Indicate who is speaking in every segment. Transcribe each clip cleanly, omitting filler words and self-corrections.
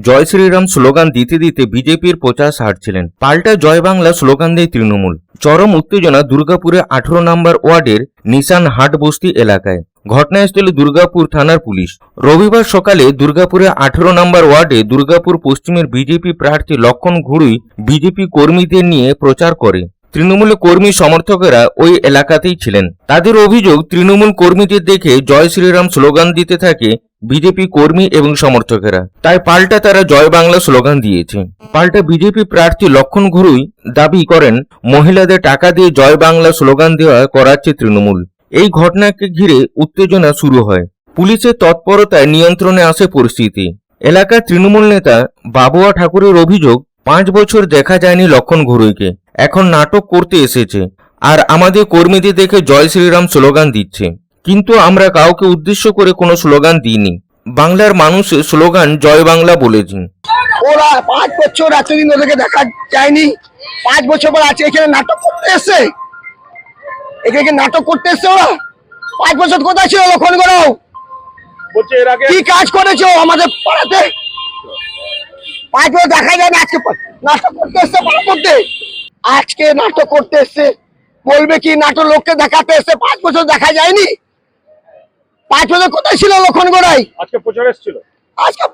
Speaker 1: জয় Shriram slogan দিতে দিতে বিজেপির প্রচার সারছিলেন। পাল্টা জয় বাংলা স্লোগান দেয় তৃণমূল। চরম উত্তেজনা দুর্গাপুরে 18 নম্বর ওয়ার্ডের নিশান হাট বস্তি এলাকায়। ঘটনাস্থলে দুর্গাপুর থানার পুলিশ। রবিবার সকালে দুর্গাপুরে 18 নম্বর ওয়ার্ডে দুর্গাপুর পশ্চিমের বিজেপি প্রার্থী লক্ষণ ঘুড়ুই বিজেপি কর্মীদের নিয়ে প্রচার করে। তৃণমূল কর্মী সমর্থকেরা ওই এলাকাতেই ছিলেন। তাদের অভিযোগ, তৃণমূল কর্মীদের দেখে জয় শ্রীরাম স্লোগান দিতে থাকে বিজেপি কর্মী এবং সমর্থকেরা, তাই পাল্টা তারা জয় বাংলা স্লোগান দিয়েছে। পাল্টা বিজেপি প্রার্থী লক্ষণ ঘুড়ুই দাবি করেন মহিলাদের টাকা দিয়ে জয় বাংলা স্লোগান দেওয়া করাচ্ছে তৃণমূল। এই ঘটনাকে ঘিরে উত্তেজনা শুরু হয়। পুলিশের তৎপরতায় নিয়ন্ত্রণে আসে পরিস্থিতি। এলাকার তৃণমূল নেতা বাবুয়া ঠাকুরের অভিযোগ, 5 বছর দেখা যায়নি লক্ষণ ঘুড়ুইকে, এখন নাটক করতে এসেছে আর আমাদের কর্মীদের দেখে জয় শ্রীরাম স্লোগান দিচ্ছে। কিন্তু আমরা কাউকে উদ্দেশ্য করে কোনো স্লোগান দিইনি। বাংলার মানুষের স্লোগান জয় বাংলা বলেছি।
Speaker 2: ওরা 5 বছর এতদিন ওদেরকে দেখা যায়নি, 5 বছর পর আছে এখানে নাটক করতে এসছে। এখানে নাটক করতে এসছে ওরা। 5 বছর কোথায় ছিল লক্ষণ ঘুড়ুই?
Speaker 3: বলছে এর আগে
Speaker 2: কি কাজ করেছো আমাদের পাড়াতে? 5 বছর দেখা যায় না, আজকে নাটক করতে এসছে পাড়া করতে। আজকে নাটক করতে এসছে, বলবে কি নাটক লোককে দেখাতে এসছে। 5 বছর দেখা যায়নি। 5 বছর কোথায় ছিল লক্ষণ ঘুড়ুই?
Speaker 3: আজকে প্রচার এসেছিল।
Speaker 2: আজকে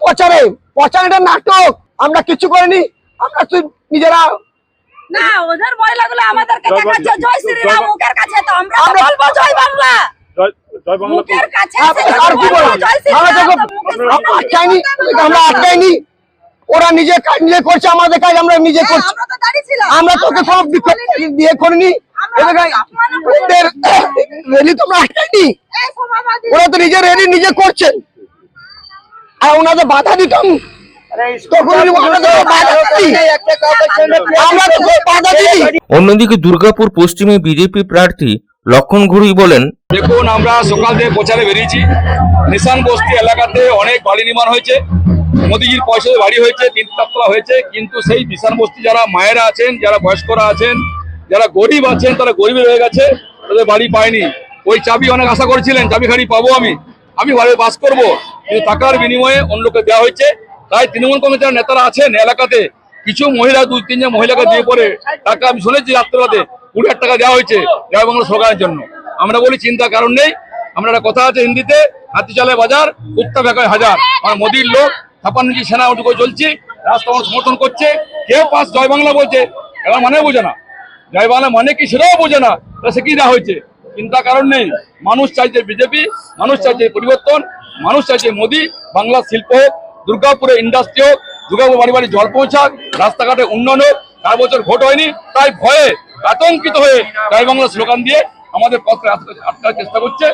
Speaker 2: প্রচারটা নাটক, আমরা কিছু করিনি। আমরা নিজেরা
Speaker 4: না, ওদের মহিলাগুলো আমাদেরকে দেখাচ্ছে জয় শ্রীরাম মুখের কাছে, তো আমরা বলবো জয় বাংলা।
Speaker 3: জয় বাংলা
Speaker 4: মুখের কাছে
Speaker 2: আর কি বলবো? আমরা আটকাইনি। ওরা নিজে করছে, আমাদের কাজ আমরা নিজে করছি।
Speaker 4: আমরা তো দাঁড়িয়ে ছিলাম,
Speaker 2: আমরা তোকে কোনো বিক্ষোভ দিয়ে করিনি। রেলি তো আমরা আটকাইনি। ওরা তো নিজে রেলি নিজে করছেন, আর ওনাদের বাধা দিতাম তখন আমরা তো বাধা দিই।
Speaker 1: অন্যদিকে দুর্গাপুর পশ্চিমে বিজেপি প্রার্থী লক্ষণ ঘুড়ুই বলেন,
Speaker 5: দেখুন, আমরা সকাল থেকে প্রচারে বেরিয়েছি। নিশান বস্তি এলাকাতে অনেক বাড়ি নির্মাণ হয়েছে, মোদিজির পয়সায় বাড়ি হয়েছে, 3 তলা হয়েছে, কিন্তু সেই নিশান বস্তি যারা মায়েরা আছেন, যারা বয়স্করা আছেন, যারা গরিব আছেন, তারা গরিব রয়ে গেছে, তাদের বাড়ি পায়নি। ওই চাবি অনেক আশা করেছিলেন, চাবি খানি পাবো আমি বাড়ি বাস করবো, কিন্তু টাকার বিনিময়ে অন্য লোককে দেওয়া হয়েছে। তাই তৃণমূল কংগ্রেসের নেতারা আছেন এলাকাতে, কিছু মহিলা 2-3 জন মহিলাকে দিয়ে পরে টাকা, আমি শুনেছি রাত্রেবেলাতে 20,000 টাকা দেওয়া হয়েছে জয় বাংলা স্লোগানের জন্য। আমরা বলি চিন্তার কারণ নেই। আমরা একটা কথা আছে হিন্দিতে, হাতি চালে বাজার, কুত্তা ভেকায় হাজার। আমার মোদির লোক 56 সেনা উঠে চলছি, রাস্তা আমার সমর্থন করছে। কেউ পাস জয় বাংলা বলছে, এবার মানে বোঝে না জয় বাংলা মানে কি, সেটাও বোঝে না। সে কি দেওয়া হয়েছে, চিন্তা কারণ নেই। মানুষ চাইছে বিজেপি, মানুষ চাইছে পরিবর্তন, মানুষ চাইছে মোদি। বাংলা শিল্প হোক, দুর্গাপুরে ইন্ডাস্ট্রি হোক, দুর্গাপুর বাড়ি বাড়ি জল পৌঁছাক, রাস্তাঘাটে উন্নয়ন হোক। 4 বছর ভোট হয়নি, তাই ভয়ে আতঙ্কিত হয়ে জয় বাংলা স্লোগান দিয়ে আমাদের পথে আটকার চেষ্টা করছে।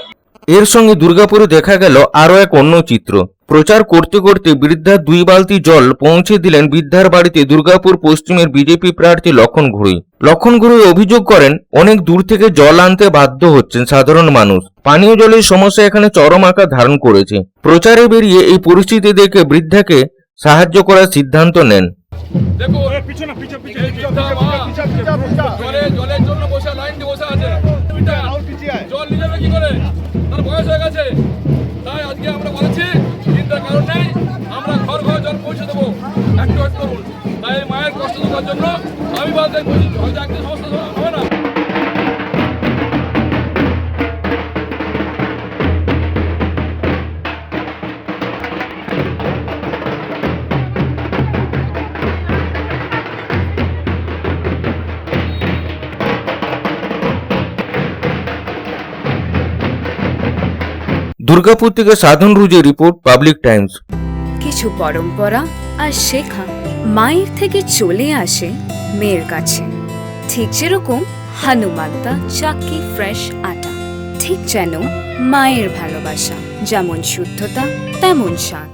Speaker 1: এর সঙ্গে দুর্গাপুরে দেখা গেল আরও এক অন্য চিত্র। প্রচার করতে করতে বৃদ্ধার 2 বালতি জল পৌঁছে দিলেন বৃদ্ধার বাড়িতে দুর্গাপুর পশ্চিমের বিজেপি প্রার্থী লক্ষণ ঘুড়ুই। লক্ষণ ঘুড়ুই অভিযোগ করেন, অনেক দূর থেকে জল আনতে বাধ্য হচ্ছেন সাধারণ মানুষ। পানীয় জলের সমস্যা এখানে চরম আকার ধারণ করেছে। প্রচারে বেরিয়ে এই পরিস্থিতি দেখে বৃদ্ধাকে সাহায্য করার সিদ্ধান্ত নেন।
Speaker 5: জলের জন্য বসে লাইন দিয়ে বসে আছে, জল নিয়ে যাবে কি করে, তার বয়স হয়ে গেছে। তাই আজকে আমরা বলেছি চিন্তার কারণ নেই, আমরা ঘর ঘর জল পৌঁছে দেবো, একটু ওয়েট করুন। তাই মায়ের কষ্ট দেওয়ার জন্য আমি বলতে হয়তো একদিন সমস্যা হবে না।
Speaker 1: দুর্গাপুর থেকে সাধন রুজের রিপোর্ট, পাবলিক টাইমস।
Speaker 6: কিছু পরম্পরা আর শেখা মায়ের থেকে চলে আসে মেয়ের কাছে, ঠিক যেরকম হনুমান্তা চাক্কি ফ্রেশ আটা, ঠিক যেন মায়ের ভালোবাসা, যেমন শুদ্ধতা তেমন স্বাদ।